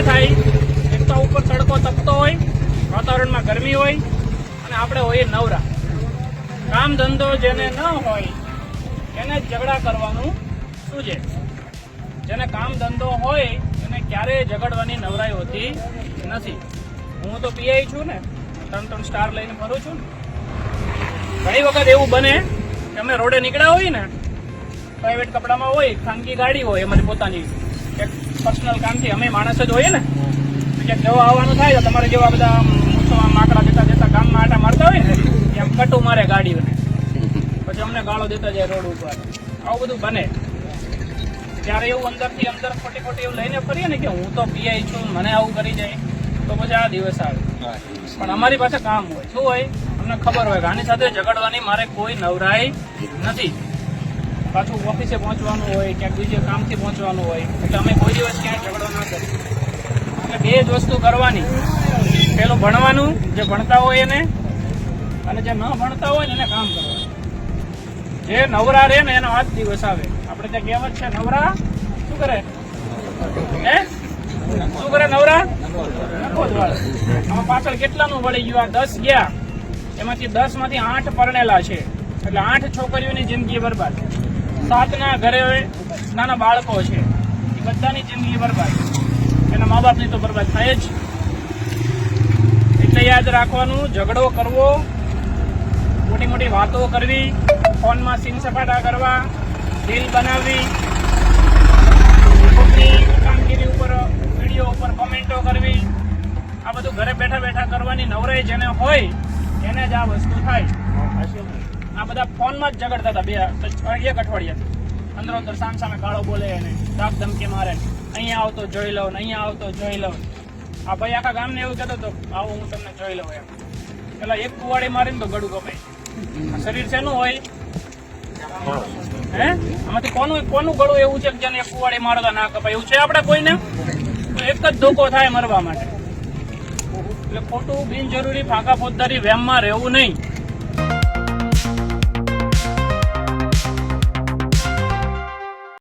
થાય, એક તો ઉપર તડકો તપતો હોય, વાતાવરણમાં ગરમી હોય અને આપણે હોઈએ નવરા. કામ ધંધો જેને ન હોય એને ઝઘડા કરવાનું શું છે? જેને કામ ધંધો હોય એને ક્યારેય ઝઘડવાની નવરાઈ હોતી નથી. હું તો પીઆઈ છું ને, 3 સ્ટાર લઈને ફરું છું ને. ઘણી વખત એવું બને કે અમે રોડે નીકળ્યા હોય ને, પ્રાઇવેટ કપડામાં હોય, ખાનગી ગાડી હોય, અમારી પોતાની એક પર્સનલ કામથી અમે માણસ જ હોઈએ ને, ક્યાંક જવા આવવાનું થાય તો તમારે જેવા બધા માકડા દેતા દેતા ગામમાં આટા મારતા હોય ને, એમ કટુ મારે ગાડીઓને, પછી અમને ગાળો દેતા જાય રોડ ઉપર. આવું બધું બને ત્યારે એવું અંદરથી અંદર ખોટી એવું લઈને ફરીએ ને કે હું તો પીઆઈ છું, મને આવું કરી જાય, તો પછી આ દિવસ આવે. પણ અમારી પાસે કામ હોય, શું હોય, અમને ખબર હોય કે આની સાથે ઝઘડવાની મારે કોઈ નવરાઈ નથી. પાછું ઓફિસે પહોંચવાનું હોય, ક્યાંક બીજે કામથી પહોંચવાનું હોય, એટલે અમે કોઈ દિવસ ક્યાંય ઝઘડો ના કરીએ. એટલે બે જ વસ્તુ કરવાની, પેલું ભણવાનું, જે ભણતા હોય એને, અને જે ન ભણતા હોય ને એને કામ કરવાનું. જે નવરા રહે ને એનો આ જ દિવસ આવે. આપણે ત્યાં કહેવત છે, નવરા શું કરે? શું કરે નવરા? નખો જ વાળે. આમાં પાછળ કેટલાનું વળી ગયું? આ 10 ગયા, એમાંથી 10 માંથી 8 પરણેલા છે, એટલે 8 છોકરીઓની જિંદગી બરબાદ. 7 ના ઘરે નાના બાળકો છે, એ બધાની જિંદગી બરબાદ. એના મા બાપની તો બરબાદ થાય જ. એટલે યાદ રાખવાનું, ઝઘડો કરવો, મોટી મોટી વાતો કરવી, ફોનમાં સીન સપાટા કરવા, રીલ બનાવવી, ખોટી કામગીરી ઉપર વિડીયો ઉપર કોમેન્ટો કરવી, આ બધું ઘરે બેઠા બેઠા કરવાની નવરાઈ જેને હોય એને જ આ વસ્તુ થાય. આ બધા ફોનમાં જ ઝઘડતા હતા 1 અઠવાડિયાથી, અંદર સામે ગાળો બોલે એને, ધાક ધમકી મારે, અહીંયા આવતો જોઈ લઉં, અહીંયા આવતો જોઈ લઉં. આ ભાઈ આખા ગામને એવું કહેતો હતો, આવો હું તમને જોઈ લઉં એમ. પેલા એક કુવાડી મારીને તો ગળું કપાય. શરીર શેનું હોય? આમાંથી કોનું ગળું એવું છે કે જેને એક કુવાડી મારો ના કપાય? એવું છે આપણે કોઈને? એક જ ધોકો થાય મરવા માટે. એટલે ખોટું બિનજરૂરી ફાંકા ફોજદારી વેમમાં રહેવું નહીં.